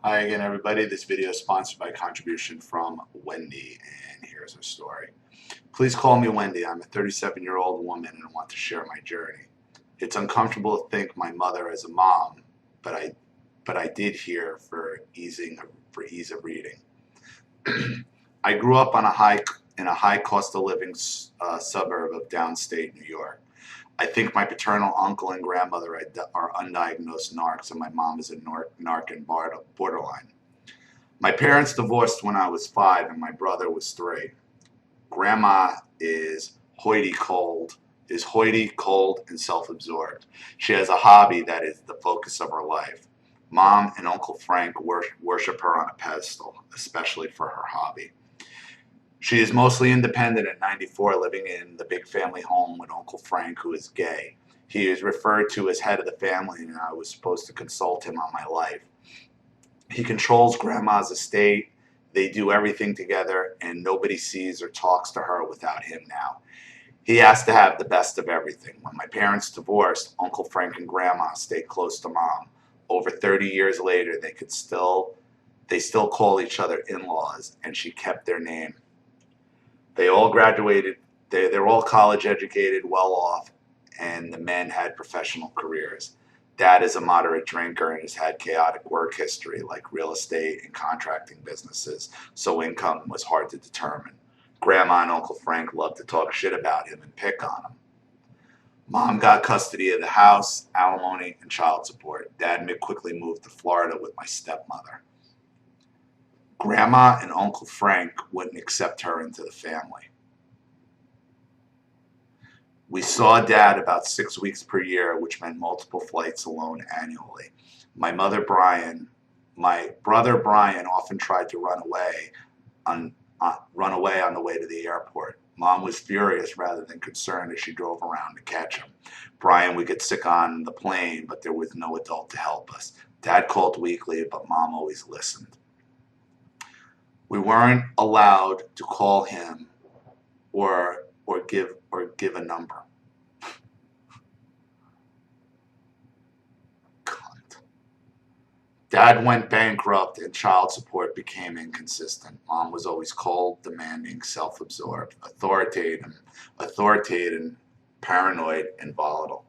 Hi again, everybody. This video is sponsored by a contribution from Wendy, and here's her story. Please call me Wendy. I'm a 37-year-old woman and I want to share my journey. It's uncomfortable to think my mother as a mom, but I did here for ease of reading. I grew up in a high cost of living suburb of downstate New York. I think my paternal uncle and grandmother are undiagnosed narcs, and my mom is a narc and borderline. My parents divorced when I was 5 and my brother was 3. Grandma is hoity, cold, and self-absorbed. She has a hobby that is the focus of her life. Mom and Uncle Frank worship her on a pedestal, especially for her hobby. She is mostly independent at 94, living in the big family home with Uncle Frank, who is gay. He is referred to as head of the family, and I was supposed to consult him on my life. He controls Grandma's estate. They do everything together, and nobody sees or talks to her without him now. He has to have the best of everything. When my parents divorced, Uncle Frank and Grandma stayed close to Mom. Over 30 years later, they still call each other in-laws, and she kept their name. They all graduated. They're all college educated, well off, and the men had professional careers. Dad is a moderate drinker and has had chaotic work history like real estate and contracting businesses, so income was hard to determine. Grandma and Uncle Frank loved to talk shit about him and pick on him. Mom got custody of the house, alimony, and child support. Dad quickly moved to Florida with my stepmother. Grandma and Uncle Frank wouldn't accept her into the family. We saw Dad about 6 weeks per year, which meant multiple flights alone annually. My brother Brian often tried to run away on the way to the airport. Mom was furious rather than concerned as she drove around to catch him. Brian would get sick on the plane, but there was no adult to help us. Dad called weekly, but Mom always listened. We weren't allowed to call him or give a number. Cunt. Dad went bankrupt and child support became inconsistent. Mom was always cold, demanding, self-absorbed, authoritative, paranoid, and volatile.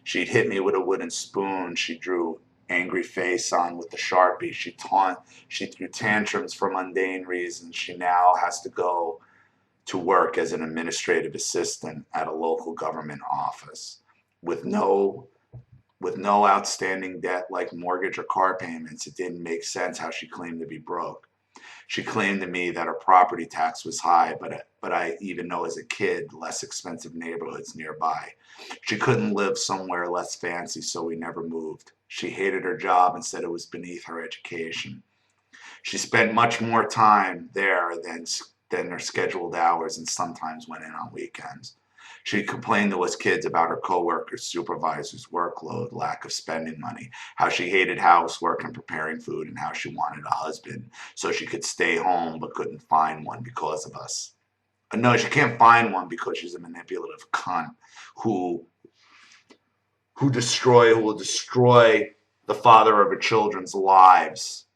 She'd hit me with a wooden spoon. She drew angry face on with the Sharpie. She threw tantrums for mundane reasons. She now has to go to work as an administrative assistant at a local government office with no outstanding debt like mortgage or car payments. It didn't make sense how she claimed to be broke. She claimed to me that her property tax was high, but I even know as a kid less expensive neighborhoods nearby. She couldn't live somewhere less fancy, so we never moved. She hated her job and said it was beneath her education. She spent much more time there than her scheduled hours and sometimes went in on weekends. She complained to us kids about her coworkers, supervisors' workload, lack of spending money, how she hated housework and preparing food, and how she wanted a husband so she could stay home but couldn't find one because of us. No, she can't find one because she's a manipulative cunt who will destroy the father of her children's lives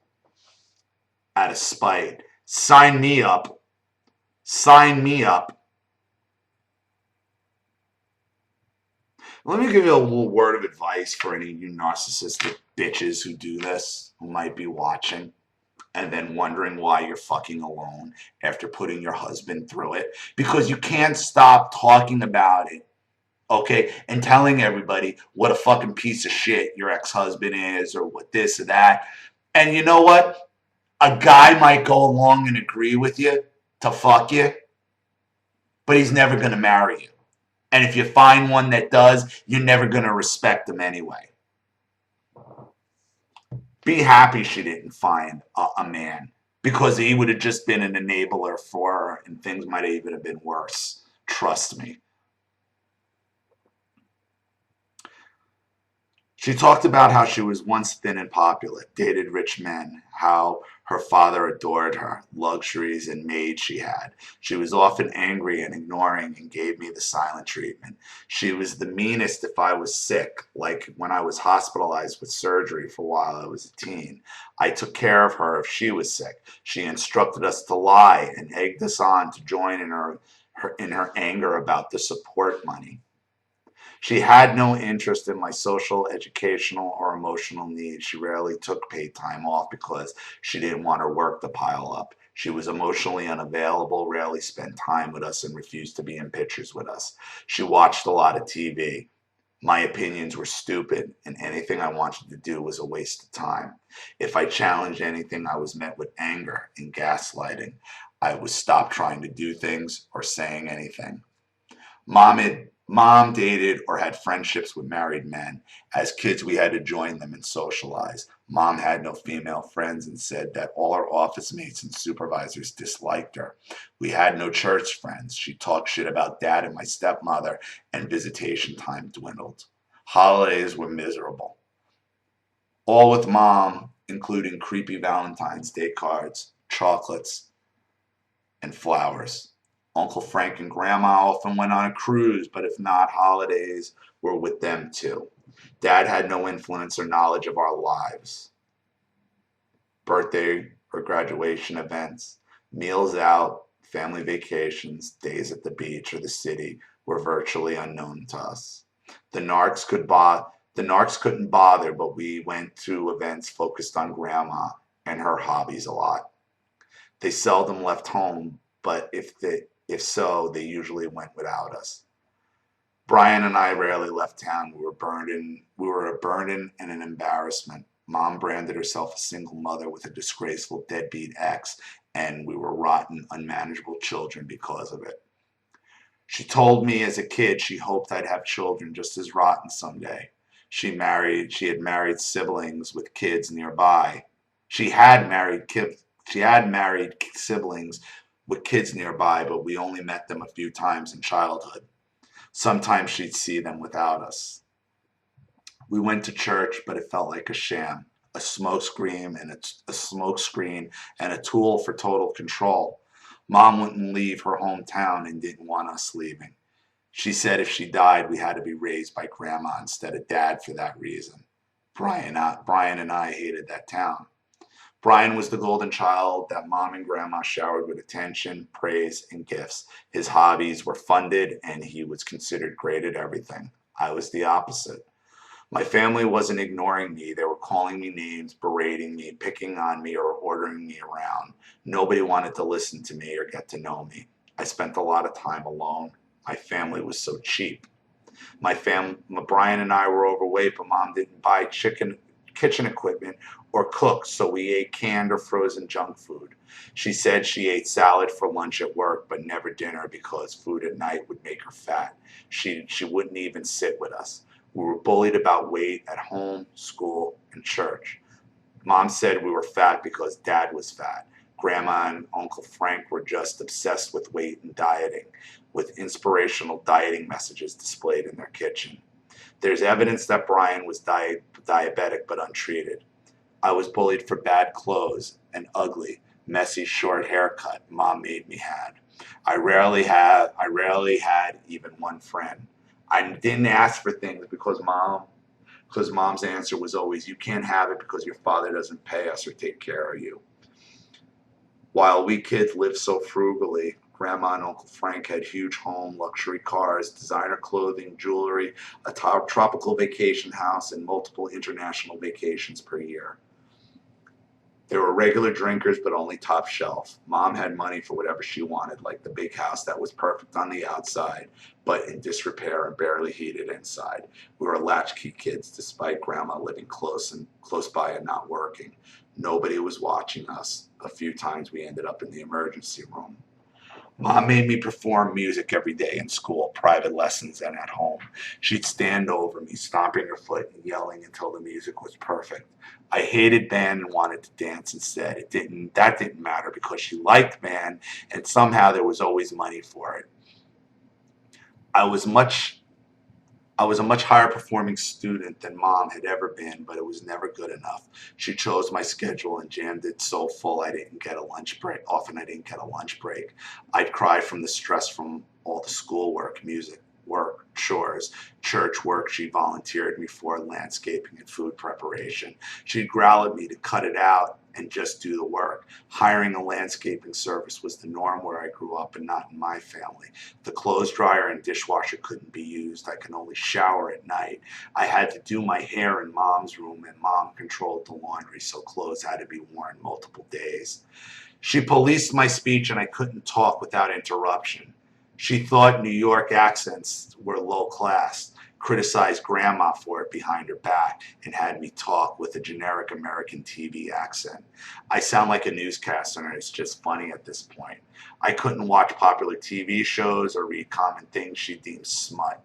out of spite. Sign me up. Sign me up. Let me give you a little word of advice for any of you narcissistic bitches who do this, who might be watching, and then wondering why you're fucking alone after putting your husband through it. Because you can't stop talking about it, okay, and telling everybody what a fucking piece of shit your ex-husband is or what this or that. And you know what? A guy might go along and agree with you to fuck you, but he's never going to marry you. And if you find one that does, you're never going to respect them anyway. Be happy she didn't find a man, because he would have just been an enabler for her and things might have even been worse. Trust me. She talked about how she was once thin and popular, dated rich men, how Her father adored her, luxuries and maids she had. She was often angry and ignoring and gave me the silent treatment. She was the meanest if I was sick, like when I was hospitalized with surgery for a while I was a teen. I took care of her if she was sick. She instructed us to lie and egged us on to join in her anger about the support money. She had no interest in my social, educational, or emotional needs. She rarely took paid time off because she didn't want her work to pile up. She was emotionally unavailable, rarely spent time with us, and refused to be in pictures with us. She watched a lot of TV. My opinions were stupid, and anything I wanted to do was a waste of time. If I challenged anything, I was met with anger and gaslighting. I was stopped trying to do things or saying anything. Mom dated or had friendships with married men. As kids, we had to join them and socialize. Mom had no female friends and said that all her office mates and supervisors disliked her. We had no church friends. She talked shit about dad and my stepmother, and visitation time dwindled. Holidays were miserable. All with mom, including creepy Valentine's Day cards, chocolates, and flowers. Uncle Frank and Grandma often went on a cruise, but if not, holidays were with them too. Dad had no influence or knowledge of our lives. Birthday or graduation events, meals out, family vacations, days at the beach or the city were virtually unknown to us. The narcs could the narcs couldn't bother, but we went to events focused on Grandma and her hobbies a lot. They seldom left home, but if so, they usually went without us. Brian and I rarely left town. We were a burden and an embarrassment. Mom branded herself a single mother with a disgraceful deadbeat ex, and we were rotten, unmanageable children because of it. She told me as a kid she hoped I'd have children just as rotten someday. She had married siblings with kids nearby. She had married kids She had married siblings with kids nearby, but we only met them a few times in childhood. Sometimes she'd see them without us. We went to church, but it felt like a sham, a smoke screen and a tool for total control. Mom wouldn't leave her hometown and didn't want us leaving. She said if she died, we had to be raised by Grandma instead of Dad for that reason. Brian and I hated that town. Brian was the golden child that Mom and Grandma showered with attention, praise, and gifts. His hobbies were funded, and he was considered great at everything. I was the opposite. My family wasn't ignoring me. They were calling me names, berating me, picking on me, or ordering me around. Nobody wanted to listen to me or get to know me. I spent a lot of time alone. My family was so cheap. Brian and I were overweight, but Mom didn't buy kitchen equipment or cook, so we ate canned or frozen junk food. She said she ate salad for lunch at work, but never dinner because food at night would make her fat. She wouldn't even sit with us. We were bullied about weight at home, school, and church. Mom said we were fat because Dad was fat. Grandma and Uncle Frank were just obsessed with weight and dieting, with inspirational dieting messages displayed in their kitchen. There's evidence that Brian was diabetic but untreated. I was bullied for bad clothes, an ugly, messy, short haircut Mom made me have. I rarely had even one friend. I didn't ask for things because Mom's answer was always, you can't have it because your father doesn't pay us or take care of you. While we kids lived so frugally, Grandma and Uncle Frank had huge home, luxury cars, designer clothing, jewelry, a tropical vacation house, and multiple international vacations per year. They were regular drinkers, but only top shelf. Mom had money for whatever she wanted, like the big house that was perfect on the outside, but in disrepair and barely heated inside. We were latchkey kids, despite Grandma living close by and not working. Nobody was watching us. A few times we ended up in the emergency room. Mom made me perform music every day in school, private lessons, and at home. She'd stand over me, stomping her foot and yelling until the music was perfect. I hated band and wanted to dance instead. That didn't matter because she liked band, and somehow there was always money for it. I was much I was a much higher performing student than Mom had ever been, but it was never good enough. She chose my schedule and jammed it so full I didn't get a lunch break. Often I didn't get a lunch break. I'd cry from the stress from all the schoolwork, music, work, chores, church work she volunteered me for, landscaping and food preparation. She'd growl at me to cut it out and just do the work. Hiring a landscaping service was the norm where I grew up and not in my family. The clothes dryer and dishwasher couldn't be used. I could only shower at night. I had to do my hair in Mom's room, and Mom controlled the laundry, so clothes had to be worn multiple days. She policed my speech, and I couldn't talk without interruption. She thought New York accents were low class, criticized Grandma for it behind her back, and had me talk with a generic American TV accent. I sound like a newscaster, and it's just funny at this point. I couldn't watch popular TV shows or read common things she deemed smut.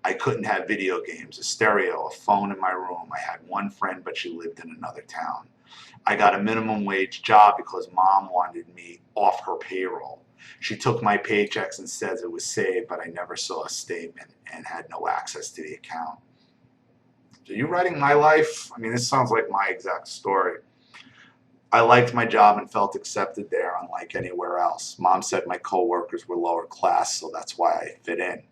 I couldn't have video games, a stereo, a phone in my room. I had one friend, but she lived in another town. I got a minimum wage job because Mom wanted me off her payroll. She took my paychecks and says it was saved, but I never saw a statement and had no access to the account. Are you writing my life? I mean, this sounds like my exact story. I liked my job and felt accepted there, unlike anywhere else. Mom said my coworkers were lower class, so that's why I fit in.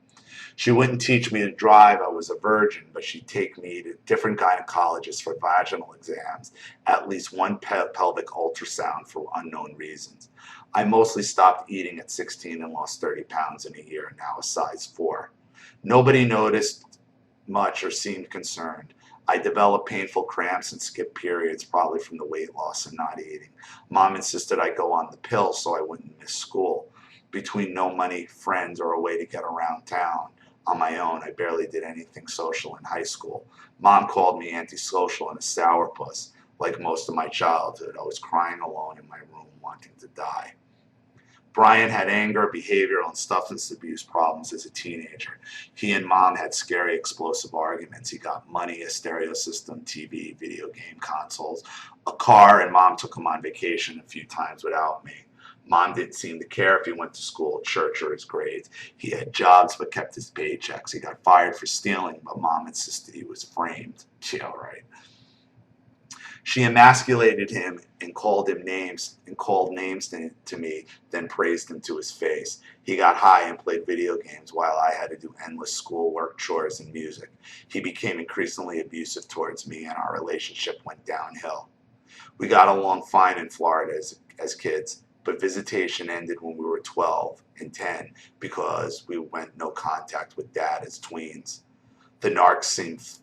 She wouldn't teach me to drive. I was a virgin, but she'd take me to different gynecologists for vaginal exams, at least one pelvic ultrasound for unknown reasons. I mostly stopped eating at 16 and lost 30 pounds in a year, now a size 4. Nobody noticed much or seemed concerned. I developed painful cramps and skipped periods, probably from the weight loss and not eating. Mom insisted I go on the pill so I wouldn't miss school. Between no money, friends, or a way to get around town on my own, I barely did anything social in high school. Mom called me antisocial and a sourpuss. Like most of my childhood, I was crying alone in my room, wanting to die. Brian had anger, behavioral, and substance abuse problems as a teenager. He and Mom had scary, explosive arguments. He got money, a stereo system, TV, video game consoles, a car, and Mom took him on vacation a few times without me. Mom didn't seem to care if he went to school, church, or his grades. He had jobs but kept his paychecks. He got fired for stealing, but Mom insisted he was framed. Yeah, right. She emasculated him and called names to me, then praised him to his face. He got high and played video games while I had to do endless schoolwork, chores, and music. He became increasingly abusive towards me, and our relationship went downhill. We got along fine in Florida as kids, but visitation ended when we were 12 and 10 because we went no contact with Dad as tweens. The narc seems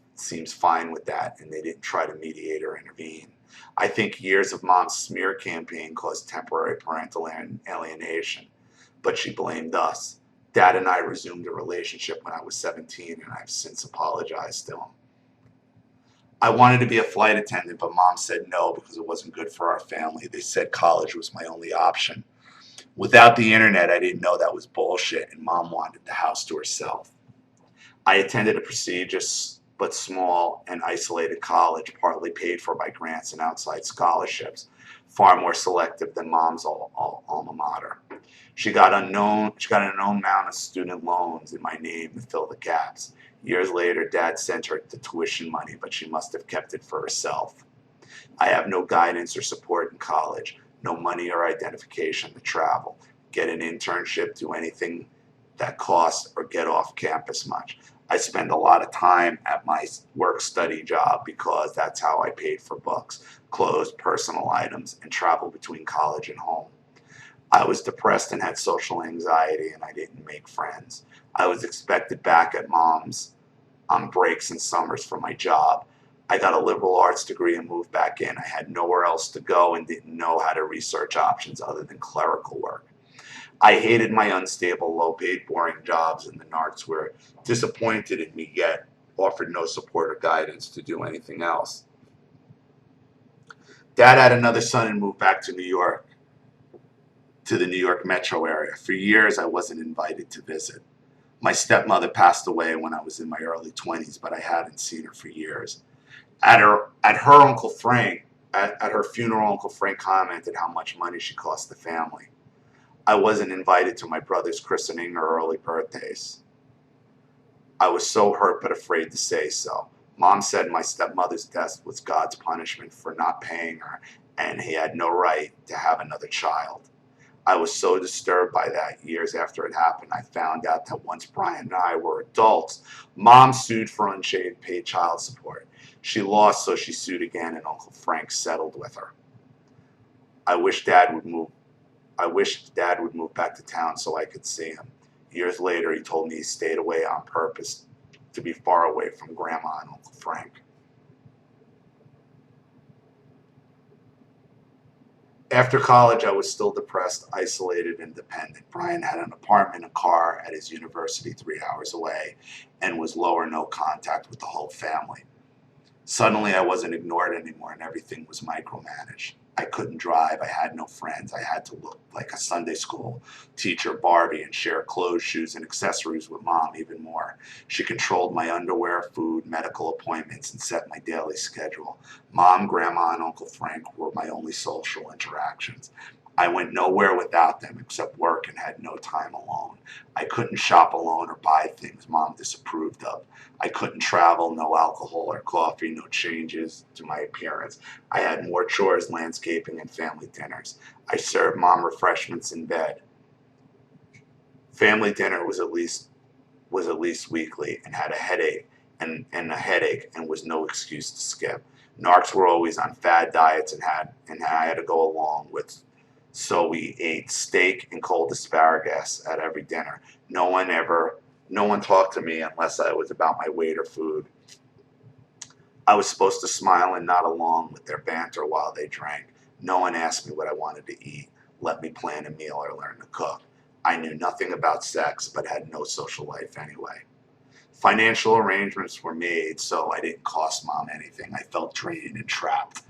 fine with that, and they didn't try to mediate or intervene. I think years of Mom's smear campaign caused temporary parental alienation, but she blamed us. Dad and I resumed a relationship when I was 17, and I've since apologized to him. I wanted to be a flight attendant, but Mom said no because it wasn't good for our family. They said college was my only option. Without the internet, I didn't know that was bullshit, and Mom wanted the house to herself. I attended a prestigious but small and isolated college, partly paid for by grants and outside scholarships, far more selective than Mom's alma mater. She got an unknown amount of student loans in my name to fill the gaps. Years later, Dad sent her the tuition money, but she must have kept it for herself. I have no guidance or support in college, no money or identification to travel, get an internship, do anything that costs, or get off campus much. I spend a lot of time at my work-study job because that's how I paid for books, clothes, personal items, and travel between college and home. I was depressed and had social anxiety, and I didn't make friends. I was expected back at Mom's on breaks and summers for my job. I got a liberal arts degree and moved back in. I had nowhere else to go and didn't know how to research options other than clerical work. I hated my unstable, low-paid, boring jobs, and the narcs were disappointed in me, yet offered no support or guidance to do anything else. Dad had another son and moved back to New York, to the New York metro area. For years, I wasn't invited to visit. My stepmother passed away when I was in my early 20s, but I hadn't seen her for years. At her funeral, Uncle Frank commented how much money she cost the family. I wasn't invited to my brother's christening or early birthdays. I was so hurt but afraid to say so. Mom said my stepmother's death was God's punishment for not paying her, and he had no right to have another child. I was so disturbed by that. Years after it happened, I found out that once Brian and I were adults, Mom sued for unpaid child support. She lost, so she sued again, and Uncle Frank settled with her. I wish Dad would move. I wished Dad would move back to town so I could see him. Years later, he told me he stayed away on purpose to be far away from Grandma and Uncle Frank. After college, I was still depressed, isolated, and dependent. Brian had an apartment and car at his university 3 hours away and was low or no contact with the whole family. Suddenly, I wasn't ignored anymore and everything was micromanaged. I couldn't drive. I had no friends. I had to look like a Sunday school teacher Barbie and share clothes, shoes, and accessories with Mom even more. She controlled my underwear, food, medical appointments, and set my daily schedule. Mom, Grandma, and Uncle Frank were my only social interactions. I went nowhere without them except work and had no time alone. I couldn't shop alone or buy things Mom disapproved of. I couldn't travel, no alcohol or coffee, no changes to my appearance. I had more chores, landscaping, and family dinners. I served Mom refreshments in bed. Family dinner was at least weekly and had a headache and was no excuse to skip. Narcs were always on fad diets and I had to go along with. So we ate steak and cold asparagus at every dinner. No one talked to me unless I was about my weight or food. I was supposed to smile and nod along with their banter while they drank. No one asked me what I wanted to eat, let me plan a meal, or learn to cook. I knew nothing about sex, but had no social life anyway. Financial arrangements were made, so I didn't cost Mom anything. I felt drained and trapped,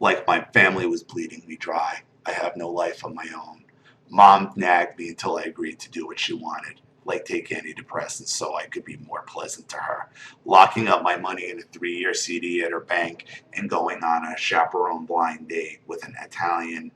like my family was bleeding me dry. I have no life of my own. Mom nagged me until I agreed to do what she wanted, like take antidepressants so I could be more pleasant to her, locking up my money in a 3-year CD at her bank and going on a chaperone blind date with an Italian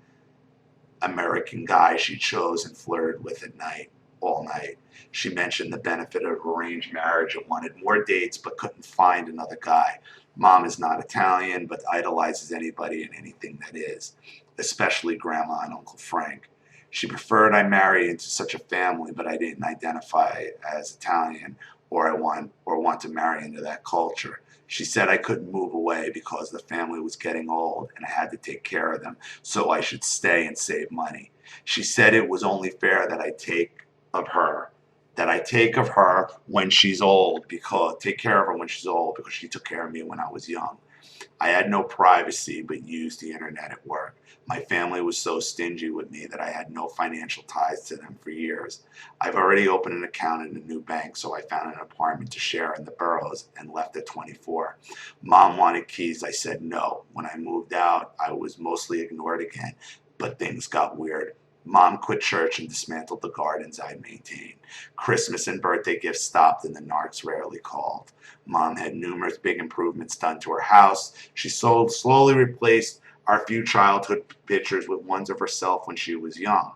American guy she chose and flirted with at night, all night. She mentioned the benefit of arranged marriage and wanted more dates but couldn't find another guy. Mom is not Italian but idolizes anybody and anything that is, especially Grandma and Uncle Frank. She preferred I marry into such a family, but I didn't identify as Italian or want to marry into that culture. She said I couldn't move away because the family was getting old and I had to take care of them, so I should stay and save money. She said it was only fair that I take of her when she's old because take care of her when she's old because she took care of me when I was young. I had no privacy but used the internet at work. My family was so stingy with me that I had no financial ties to them for years. I've already opened an account in a new bank, so I found an apartment to share in the boroughs and left at 24. Mom wanted keys. I said no. When I moved out, I was mostly ignored again, but things got weird. Mom quit church and dismantled the gardens I'd maintained. Christmas and birthday gifts stopped and the narcs rarely called. Mom had numerous big improvements done to her house. She slowly replaced our few childhood pictures with ones of herself when she was young.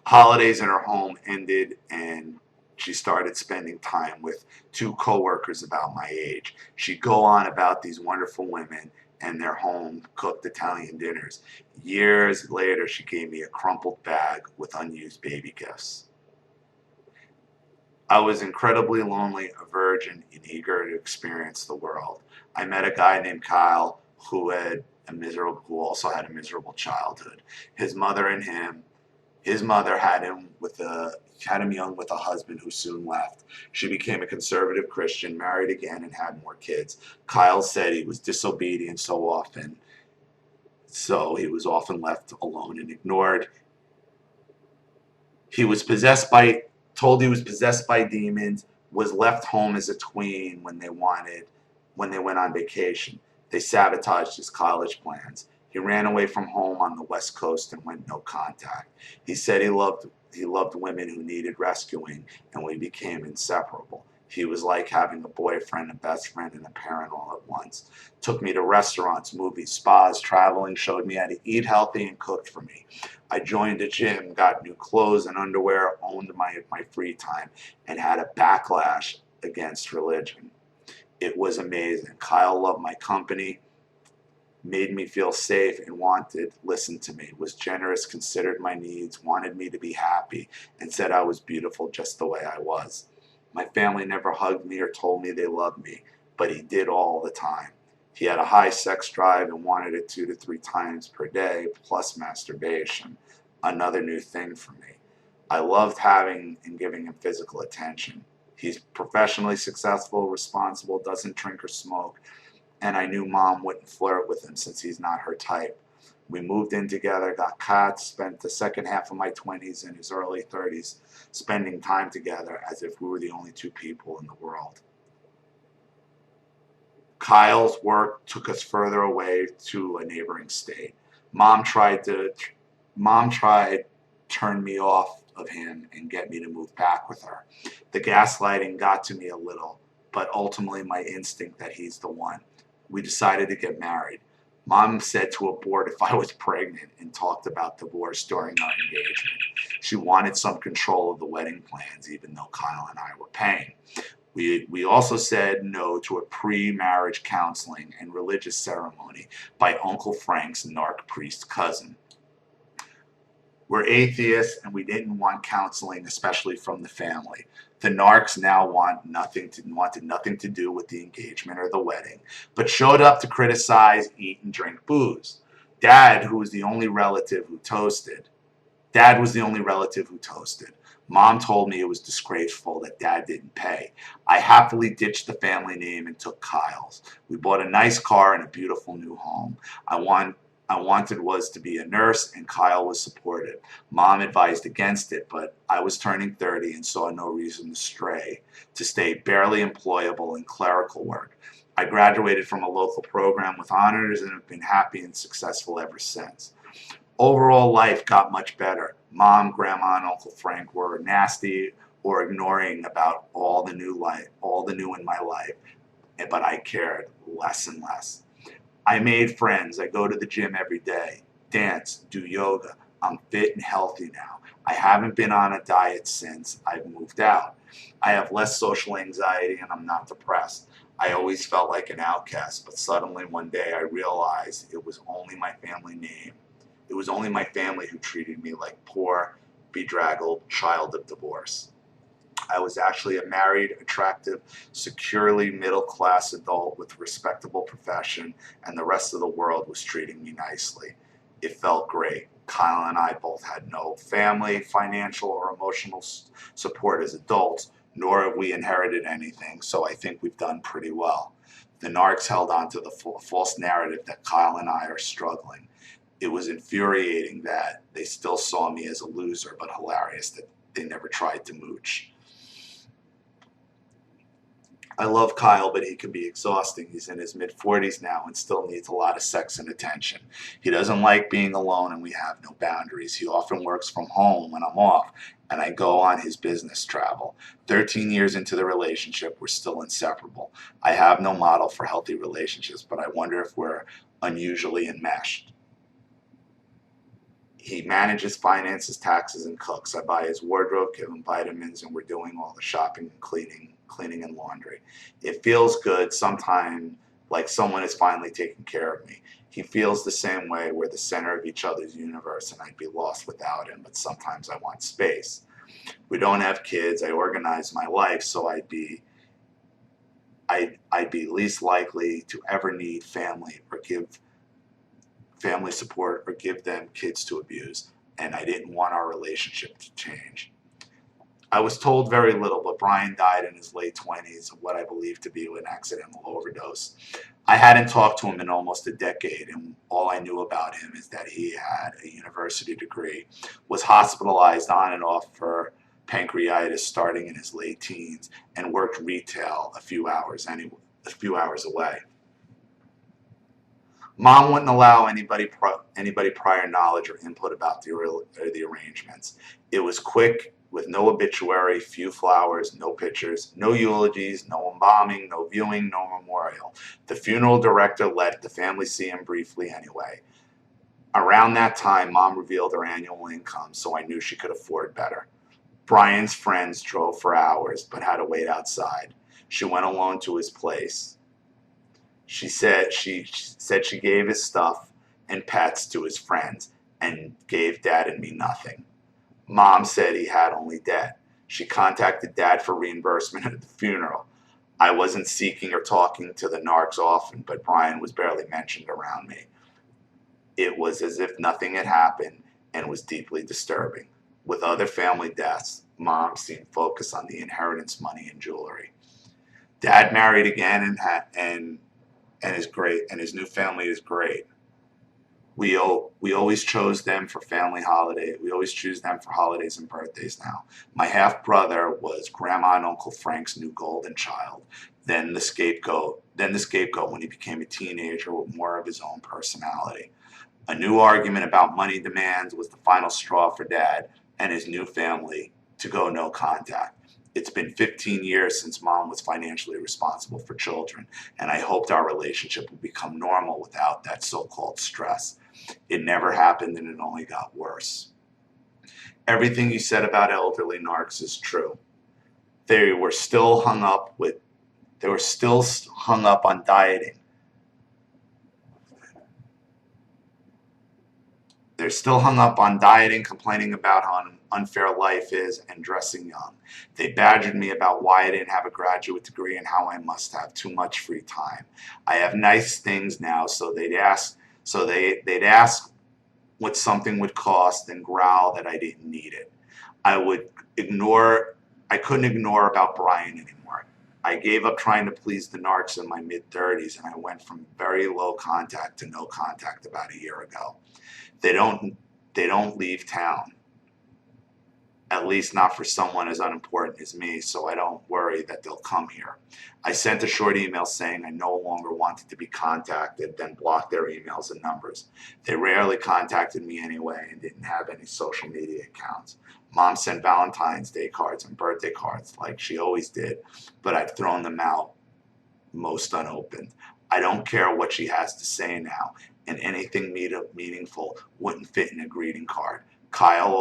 Holidays in her home ended and she started spending time with 2 coworkers about my age. She'd go on about these wonderful women and their home-cooked Italian dinners. Years later, she gave me a crumpled bag with unused baby gifts. I was incredibly lonely, a virgin, and eager to experience the world. I met a guy named Kyle who also had a miserable childhood. His mother had him young with a husband who soon left. She became a conservative Christian, married again, and had more kids. Kyle said he was disobedient so he was often left alone and ignored. He was told he was possessed by demons, was left home as a tween when they went on vacation. They sabotaged his college plans. He ran away from home on the West Coast and went no contact. He said he loved women who needed rescuing, and we became inseparable. He was like having a boyfriend, a best friend, and a parent all at once. Took me to restaurants, movies, spas, traveling, showed me how to eat healthy, and cooked for me. I joined a gym, got new clothes and underwear, owned my free time, and had a backlash against religion. It was amazing. Kyle loved my company, made me feel safe, and listened to me, was generous, considered my needs, wanted me to be happy, and said I was beautiful just the way I was. My family never hugged me or told me they loved me, but he did all the time. He had a high sex drive and wanted it 2 to 3 times per day, plus masturbation. Another new thing for me. I loved having and giving him physical attention. He's professionally successful, responsible, doesn't drink or smoke, and I knew mom wouldn't flirt with him since he's not her type. We moved in together, got cats, spent the second half of my 20s and his early 30s spending time together as if we were the only two people in the world. Kyle's work took us further away to a neighboring state. Mom tried to mom tried turn me off of him and get me to move back with her. The gaslighting got to me a little, but ultimately my instinct that he's the one. We decided to get married. Mom said to abort if I was pregnant and talked about divorce during our engagement. She wanted some control of the wedding plans, even though Kyle and I were paying. We also said no to a pre-marriage counseling and religious ceremony by Uncle Frank's narc priest cousin. We're atheists and we didn't want counseling, especially from the family. The narcs now wanted nothing to do with the engagement or the wedding, but showed up to criticize, eat, and drink booze. Dad was the only relative who toasted. Mom told me it was disgraceful that Dad didn't pay. I happily ditched the family name and took Kyle's. We bought a nice car and a beautiful new home. I wanted was to be a nurse, and Kyle was supportive. Mom advised against it, but I was turning 30 and saw no reason to stay barely employable in clerical work. I graduated from a local program with honors and have been happy and successful ever since. Overall life got much better. Mom, Grandma, and Uncle Frank were nasty or ignoring about all the new in my life, but I cared less and less. I made friends. I go to the gym every day, dance, do yoga. I'm fit and healthy now. I haven't been on a diet since I've moved out. I have less social anxiety and I'm not depressed. I always felt like an outcast, but suddenly one day I realized it was only my family who treated me like poor, bedraggled child of divorce. I was actually a married, attractive, securely middle-class adult with a respectable profession, and the rest of the world was treating me nicely. It felt great. Kyle and I both had no family, financial, or emotional support as adults, nor have we inherited anything, so I think we've done pretty well. The narcs held on to the false narrative that Kyle and I are struggling. It was infuriating that they still saw me as a loser, but hilarious that they never tried to mooch. I love Kyle, but he can be exhausting. He's in his mid-40s now and still needs a lot of sex and attention. He doesn't like being alone and we have no boundaries. He often works from home when I'm off and I go on his business travel. 13 years into the relationship, we're still inseparable. I have no model for healthy relationships, but I wonder if we're unusually enmeshed. He manages finances, taxes, and cooks. I buy his wardrobe, give him vitamins, and we're doing all the shopping and cleaning and laundry. It feels good sometimes, like someone is finally taking care of me. He feels the same way. We're the center of each other's universe, and I'd be lost without him, but sometimes I want space. We don't have kids. I organize my life so I'd be least likely to ever need family support or give them kids to abuse, and I didn't want our relationship to change. I was told very little, but Brian died in his late 20s of what I believe to be an accidental overdose. I hadn't talked to him in almost a decade, and all I knew about him is that he had a university degree, was hospitalized on and off for pancreatitis starting in his late teens, and worked retail a few hours away. Mom wouldn't allow anybody prior knowledge or input about the arrangements. It was quick with no obituary, few flowers, no pictures, no eulogies, no embalming, no viewing, no memorial. The funeral director let the family see him briefly anyway. Around that time, Mom revealed her annual income, so I knew she could afford better. Brian's friends drove for hours, but had to wait outside. She went alone to his place. She said she gave his stuff and pets to his friends and gave Dad and me nothing. Mom said he had only debt. She contacted Dad for reimbursement at the funeral. I wasn't seeking or talking to the narcs often, but Brian was barely mentioned around me. It was as if nothing had happened and was deeply disturbing. With other family deaths, Mom seemed focused on the inheritance money and jewelry. Dad married again and is great, and his new family is great. We always chose them for family holiday. We always choose them for holidays and birthdays now. My half brother was Grandma and Uncle Frank's new golden child, then the scapegoat when he became a teenager with more of his own personality. A new argument about money demands was the final straw for Dad and his new family to go no contact. It's been 15 years since Mom was financially responsible for children, and I hoped our relationship would become normal without that so-called stress. It never happened, and it only got worse. Everything you said about elderly narcs is true. They were still hung up on dieting. They're still hung up on dieting, complaining about how unfair life is, and dressing young. They badgered me about why I didn't have a graduate degree and how I must have too much free time. I have nice things now, so they'd ask what something would cost and growl that I didn't need it. I couldn't ignore about Brian anymore. I gave up trying to please the narcs in my mid-30s, and I went from very low contact to no contact about a year ago. They don't leave town, at least not for someone as unimportant as me, so I don't worry that they'll come here. I sent a short email saying I no longer wanted to be contacted, then blocked their emails and numbers. They rarely contacted me anyway and didn't have any social media accounts. Mom sent Valentine's Day cards and birthday cards like she always did, but I've thrown them out, most unopened. I don't care what she has to say now, and anything meaningful wouldn't fit in a greeting card. Kyle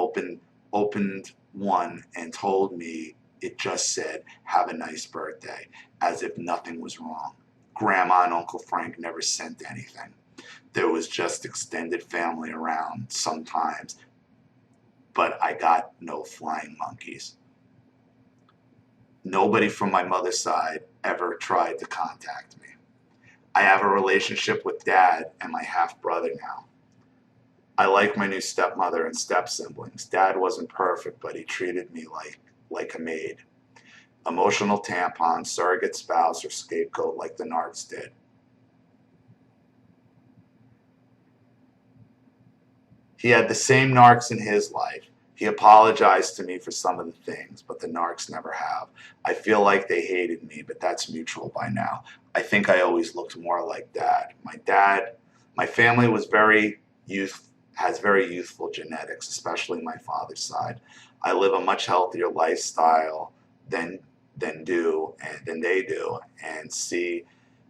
opened one and told me it just said, "Have a nice birthday," as if nothing was wrong. Grandma and Uncle Frank never sent anything. There was just extended family around sometimes, but I got no flying monkeys. Nobody from my mother's side ever tried to contact me. I have a relationship with Dad and my half-brother now. I like my new stepmother and step-siblings. Dad wasn't perfect, but he treated me like a maid. Emotional tampon, surrogate spouse, or scapegoat like the narcs did. He had the same narcs in his life. He apologized to me for some of the things, but the narcs never have. I feel like they hated me, but that's mutual by now. I think I always looked more like Dad. My family has very youthful genetics, especially my father's side. I live a much healthier lifestyle than they do, and see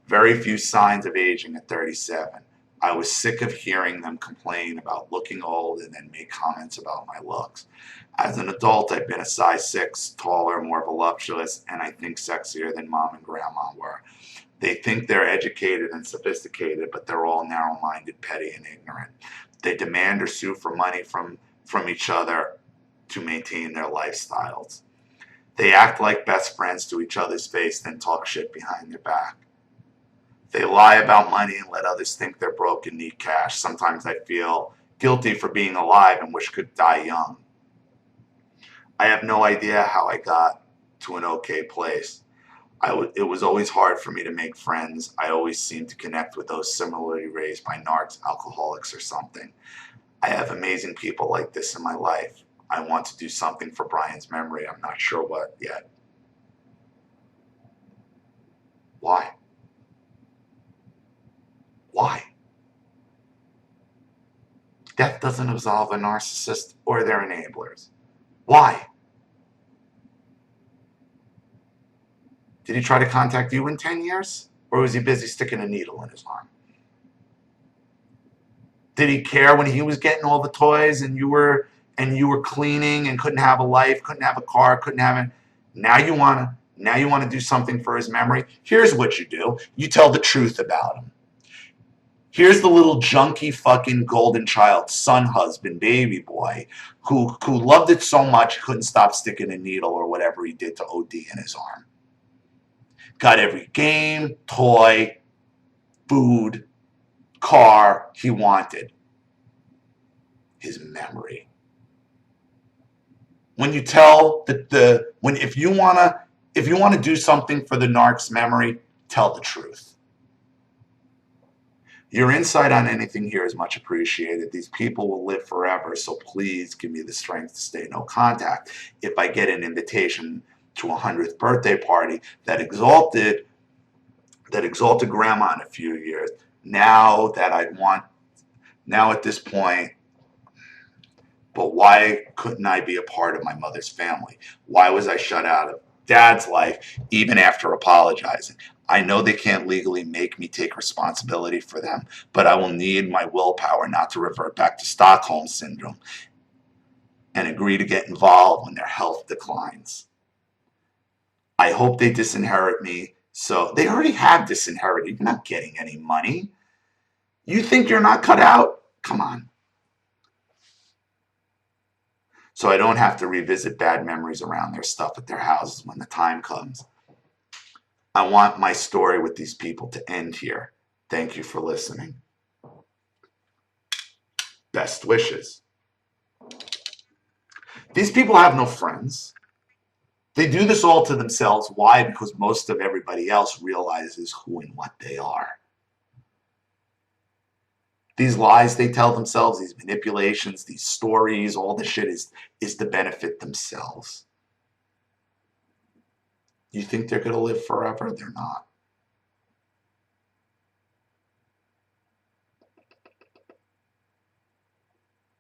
very few signs of aging at 37. I was sick of hearing them complain about looking old and then make comments about my looks. As an adult, I've been a size 6, taller, more voluptuous, and I think sexier than Mom and Grandma were. They think they're educated and sophisticated, but they're all narrow-minded, petty, and ignorant. They demand or sue for money from each other to maintain their lifestyles. They act like best friends to each other's face, then talk shit behind their back. They lie about money and let others think they're broke and need cash. Sometimes I feel guilty for being alive and wish could die young. I have no idea how I got to an okay place. It was always hard for me to make friends. I always seemed to connect with those similarly raised by narcs, alcoholics, or something. I have amazing people like this in my life. I want to do something for Brian's memory. I'm not sure what yet. Why? Why? Death doesn't absolve a narcissist or their enablers. Why? Did he try to contact you in 10 years? Or was he busy sticking a needle in his arm? Did he care when he was getting all the toys and you were cleaning and couldn't have a life, couldn't have a car, couldn't have it? Now you wanna do something for his memory? Here's what you do. You tell the truth about him. Here's the little junky fucking golden child, son, husband, baby boy, who loved it so much he couldn't stop sticking a needle or whatever he did to OD in his arm. Got every game, toy, food, car he wanted. His memory. When you tell if you wanna do something for the narc's memory, tell the truth. Your insight on anything here is much appreciated. These people will live forever, so please give me the strength to stay no contact. If I get an invitation to a 100th birthday party that exalted grandma in a few years, now at this point, but why couldn't I be a part of my mother's family? Why was I shut out of dad's life even after apologizing? I know they can't legally make me take responsibility for them, but I will need my willpower not to revert back to Stockholm Syndrome and agree to get involved when their health declines. I hope they disinherit me. So they already have disinherited. You're not getting any money. You think you're not cut out? Come on. So I don't have to revisit bad memories around their stuff at their houses when the time comes. I want my story with these people to end here. Thank you for listening. Best wishes. These people have no friends. They do this all to themselves. Why? Because most of everybody else realizes who and what they are. These lies they tell themselves, these manipulations, these stories, all this shit is to benefit themselves. You think they're going to live forever? They're not.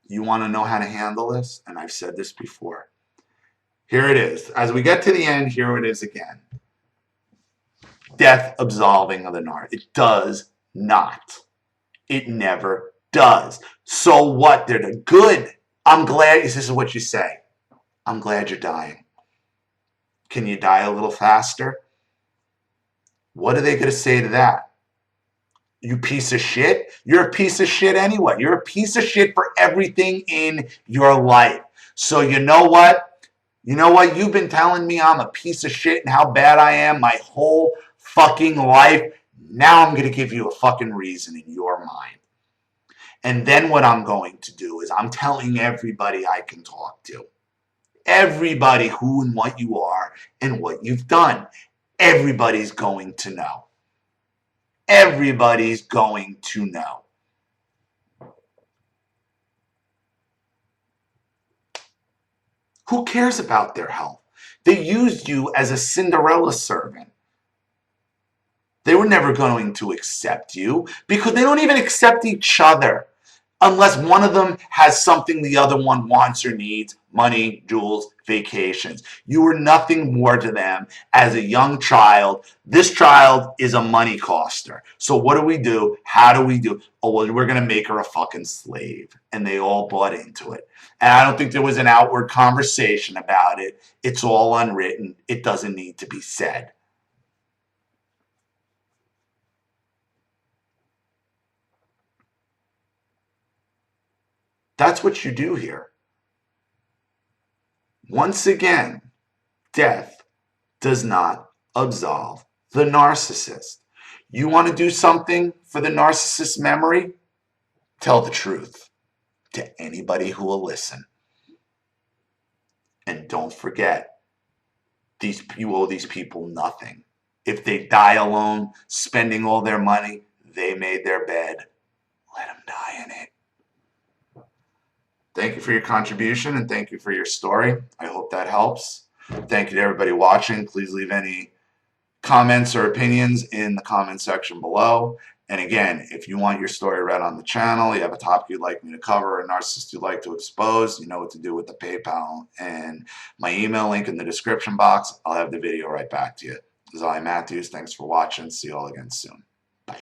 You want to know how to handle this? And I've said this before. Here it is. As we get to the end, here it is again. Death absolving of the narc. It does not. It never does. So what? They're the good. I'm glad. This is what you say. I'm glad you're dying. Can you die a little faster? What are they going to say to that? You piece of shit? You're a piece of shit anyway. You're a piece of shit for everything in your life. So you know what? You've been telling me I'm a piece of shit and how bad I am my whole fucking life. Now I'm going to give you a fucking reason in your mind. And then what I'm going to do is I'm telling everybody I can talk to. Everybody who and what you are and what you've done. Everybody's going to know. Everybody's going to know. Who cares about their health? They used you as a Cinderella servant. They were never going to accept you because they don't even accept each other unless one of them has something the other one wants or needs: money, jewels, vacations. You were nothing more to them as a young child. This child is a money coster. So what do? How do we do? Oh, well, we're going to make her a fucking slave. And they all bought into it. And I don't think there was an outward conversation about it. It's all unwritten. It doesn't need to be said. That's what you do here. Once again, death does not absolve the narcissist. You want to do something for the narcissist's memory? Tell the truth to anybody who will listen. And don't forget, you owe these people nothing. If they die alone, spending all their money, they made their bed. Let them die in it. Thank you for your contribution and thank you for your story. I hope that helps. Thank you to everybody watching. Please leave any comments or opinions in the comment section below. And again, if you want your story read on the channel, you have a topic you'd like me to cover, a narcissist you'd like to expose, you know what to do with the PayPal and my email link in the description box. I'll have the video right back to you. This is Ali Matthews. Thanks for watching. See you all again soon.